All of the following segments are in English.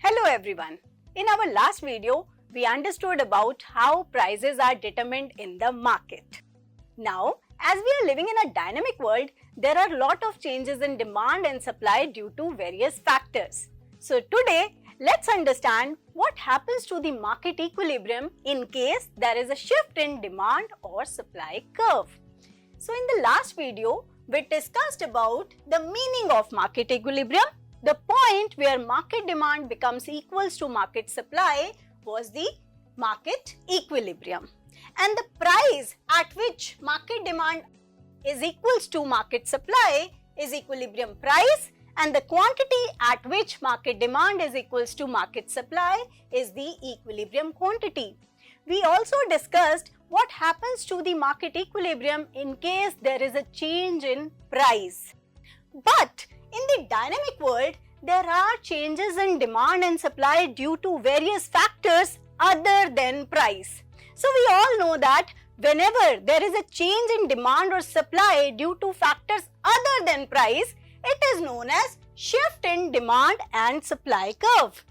Hello everyone. In our last video, we understood about how prices are determined in the market. Now, as we are living in a dynamic world, there are a lot of changes in demand and supply due to various factors. So today, let's understand what happens to the market equilibrium in case there is a shift in demand or supply curve. So in the last video, we discussed about the meaning of market equilibrium. The point where market demand becomes equals to market supply was the market equilibrium. And the price at which market demand is equals to market supply is equilibrium price, and the quantity at which market demand is equals to market supply is the equilibrium quantity. We also discussed what happens to the market equilibrium in case there is a change in price. But in the dynamic world, there are changes in demand and supply due to various factors other than price. So we all know that whenever there is a change in demand or supply due to factors other than price, it is known as shift in demand and supply curve.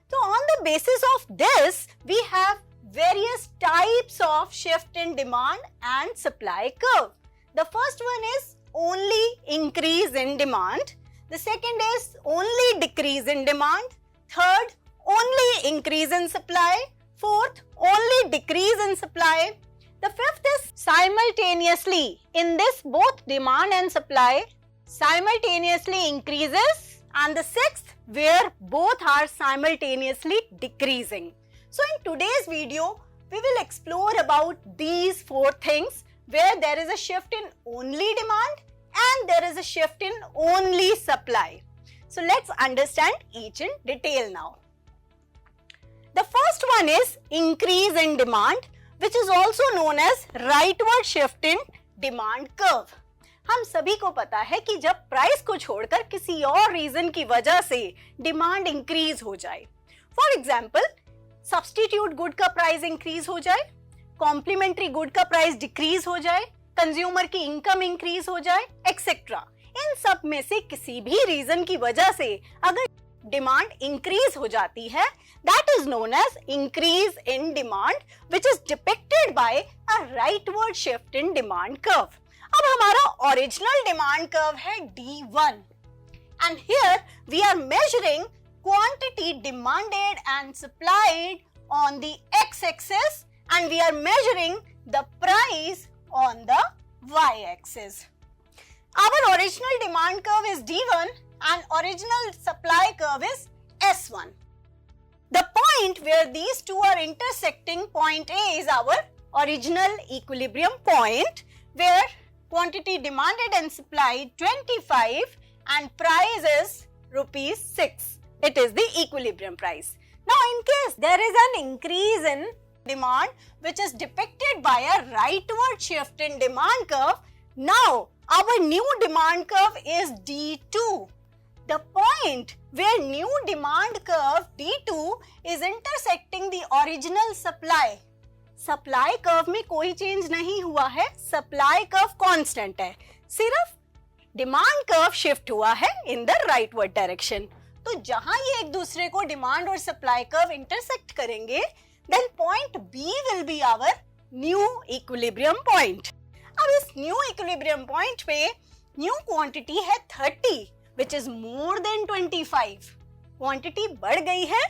So on the basis of this, we have various types of shift in demand and supply curve. The first one is only increase in demand. The second is only decrease in demand. Third, only increase in supply. Fourth, only decrease in supply. The fifth is simultaneously. In this, both demand and supply simultaneously increases. And the sixth, where both are simultaneously decreasing. So in today's video, we will explore about these four things where there is a shift in only demand and there is a shift in only supply. So let's understand each in detail now. The first one is increase in demand, which is also known as rightward shift in demand curve. हम सभी को पता है कि जब price को छोड़कर किसी और रीजन की वजह से डिमांड इंक्रीज हो जाए, फॉर एग्जाम्पल सब्स्टिट्यूट गुड का प्राइस इंक्रीज हो जाए, कॉम्प्लीमेंट्री गुड का प्राइस डिक्रीज हो जाए, कंज्यूमर की इनकम इंक्रीज हो जाए, एक्सेट्रा, इन सब में से किसी भी रीजन की वजह से अगर डिमांड इंक्रीज हो जाती है, that is known as increase in demand, which is depicted by a rightward shift in demand curve. अब हमारा ओरिजिनल डिमांड कर्व है D1 and here we are measuring quantity demanded and supplied on the x-axis and we are measuring the price on the y-axis. Our original demand curve is D1 and original supply curve is S1. The point where these two are intersecting, point A, is our original equilibrium point where quantity demanded and supplied 25 and price is rupees 6. It is the equilibrium price. Now in case there is an increase in demand which is depicted by a rightward shift in demand curve, now our new demand curve is D2. The point where new demand curve D2 is intersecting the original supply. Supply curve में कोई change नहीं हुआ है, supply curve constant है, सिर्फ demand curve shift हुआ है in the rightward direction. तो जहां ये एक दूसरे को डिमांड और सप्लाई कर्व इंटरसेक्ट करेंगे, then point B will be our new equilibrium point. अब इस न्यू इक्विलिब्रियम पॉइंट पे न्यू क्वांटिटी है 30 which is more than 25. Quantity बढ़ गई है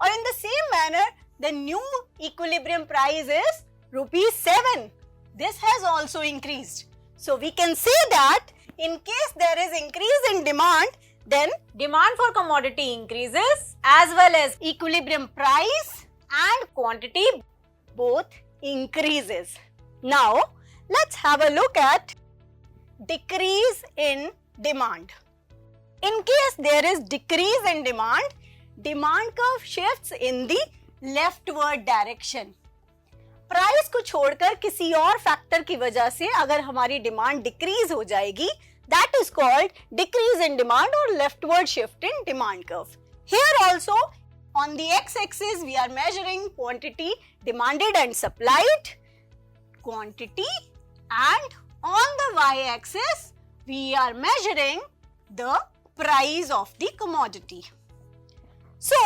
और in the same manner the new equilibrium price is rupees 7. This has also increased. So we can say that in case there is increase in demand, then demand for commodity increases as well as equilibrium price and quantity both increases. Now let's have a look at decrease in demand. In case there is decrease in demand, demand curve shifts in the leftward direction. Price को छोड़कर किसी और factor की वजह से अगर हमारी demand decrease हो जाएगी, that is called decrease in demand और leftward shift in demand curve. Here also on the x-axis we are measuring quantity demanded and supplied. quantity, and on the y-axis we are measuring the price of the commodity. So,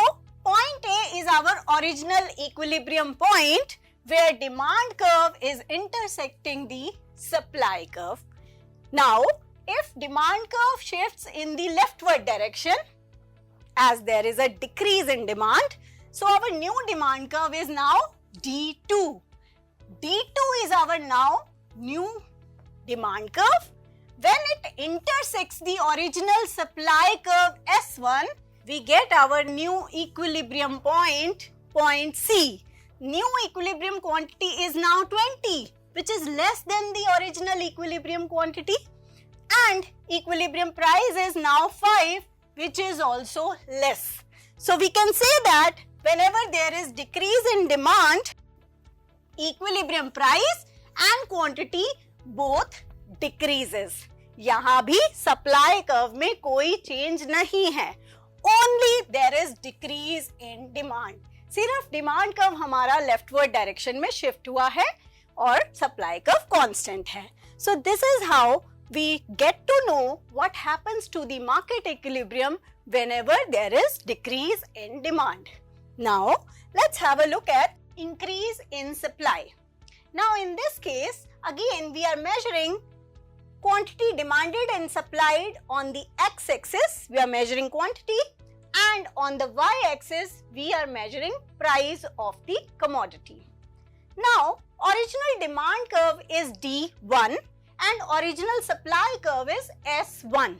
point A is our original equilibrium point where demand curve is intersecting the supply curve. Now, if demand curve shifts in the leftward direction, as there is a decrease in demand, so our new demand curve is now D2. D2 is our now new demand curve. When it intersects the original supply curve S1, we get our new equilibrium point, point C. New equilibrium quantity is now 20, which is less than the original equilibrium quantity, and equilibrium price is now 5, which is also less. So we can say that whenever there is decrease in demand, equilibrium price and quantity both decreases. यहाँ भी supply curve में कोई change नहीं है. Only there is decrease in demand. सिर्फ demand curve हमारा leftward direction में shift हुआ है और supply curve constant है. So this is how we get to know what happens to the market equilibrium whenever there is decrease in demand. Now, let's have a look at increase in supply. Now, in this case, again we are measuring quantity demanded and supplied on the x-axis, we are measuring quantity, and on the y-axis, we are measuring price of the commodity. Now, original demand curve is D1 and original supply curve is S1.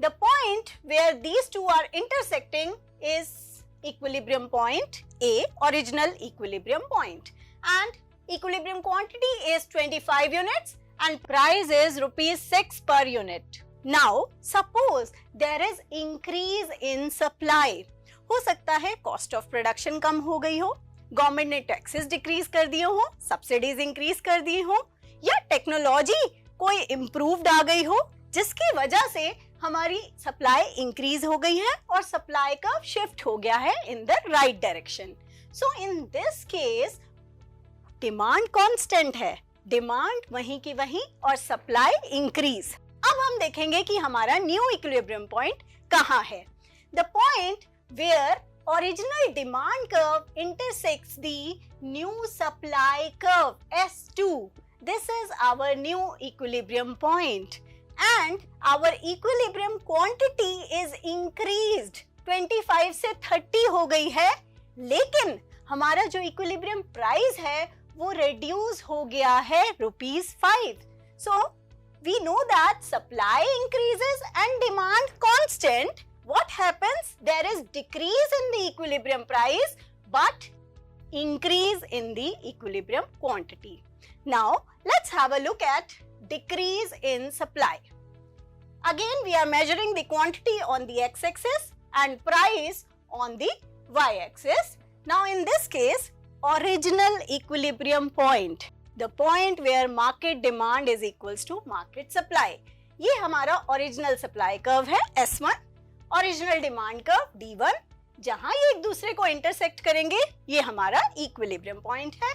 The point where these two are intersecting is equilibrium point A, original equilibrium point, and equilibrium quantity is 25 units and price is rupees 6 per unit. Now, suppose there is increase in supply. हो सकता है cost of production कम हो गई हो, government ने taxes decrease कर दिए हो, सब्सिडीज इंक्रीज कर दी हो, या टेक्नोलॉजी कोई इम्प्रूव्ड आ गई हो, जिसकी वजह से हमारी सप्लाई इंक्रीज हो गई है और सप्लाई का शिफ्ट हो गया है in the right direction. So in this case demand constant है, डिमांड वहीं की वहीं और सप्लाई इंक्रीज. अब हम देखेंगे कि हमारा न्यू इक्विलिब्रियम पॉइंट कहाँ है. The point where original demand curve intersects the new supply curve S2. This is our new equilibrium point and our equilibrium quantity is increased. 25 से 30 हो गई है, लेकिन हमारा जो equilibrium price है वो reduce हो गया है ₹5. So we know that supply increases and demand constant. What happens? There is decrease in the equilibrium price but increase in the equilibrium quantity. Now, let's have a look at decrease in supply. Again, we are measuring the quantity on the x-axis and price on the y-axis. Now, in this case, original equilibrium point, the point where market demand is equals to market supply. ये हमारा original supply curve है S1. Original demand curve D1, जहां ये एक दूसरे को intersect करेंगे, ये हमारा इक्विलिब्रियम पॉइंट है.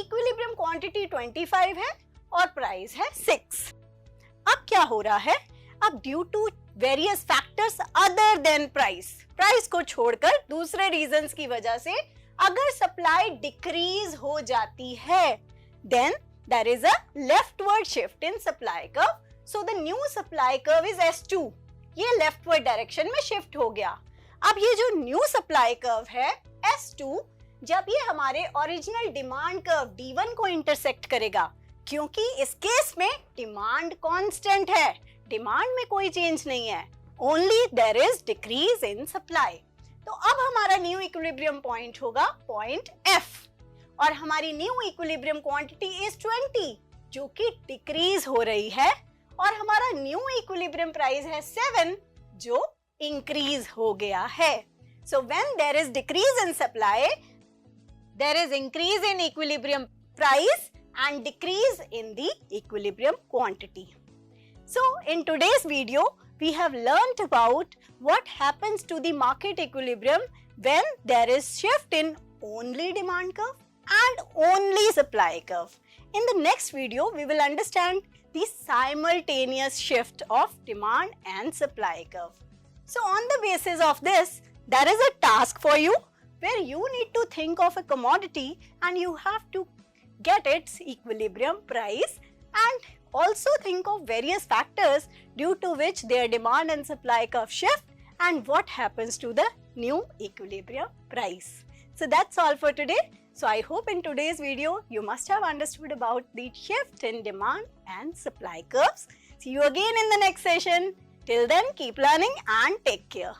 इक्विलिब्रियम क्वांटिटी 25 है और प्राइस है 6. अब क्या हो रहा है? अब due to various factors other than price को छोड़कर दूसरे रीजंस की वजह से अगर सप्लाई डिक्रीज हो जाती है, then there is a leftward shift in supply curve. So the new supply curve is S2. ये लेफ्टवर्ड डायरेक्शन में शिफ्ट हो गया. अब ये जो न्यू सप्लाई कर्व है S2, जब ये हमारे ओरिजिनल डिमांड कर्व D1 को इंटरसेक्ट करेगा, क्योंकि इस केस में डिमांड कांस्टेंट है, डिमांड में कोई चेंज नहीं है, only there is decrease in supply. तो अब हमारा न्यू इक्विलिब्रियम पॉइंट होगा पॉइंट F और हमारी न्यू इक्विलिब्रियम क्वांटिटी इज 20, जो कि डिक्रीज हो रही है, और हमारा न्यू इक्विलिब्रियम प्राइस है 7, जो इंक्रीज हो गया है. So when there is decrease in supply, there is increase in equilibrium price and decrease in the equilibrium quantity. So in today's video we have learnt about what happens to the market equilibrium when there is shift in only demand curve and only supply curve. In the next video, we will understand the simultaneous shift of demand and supply curve. So on the basis of this, there is a task for you where you need to think of a commodity and you have to get its equilibrium price and also think of various factors due to which their demand and supply curve shift and what happens to the new equilibrium price. So that's all for today. So I hope in today's video you must have understood about the shift in demand and supply curves. See you again in the next session. Till then, keep learning and take care.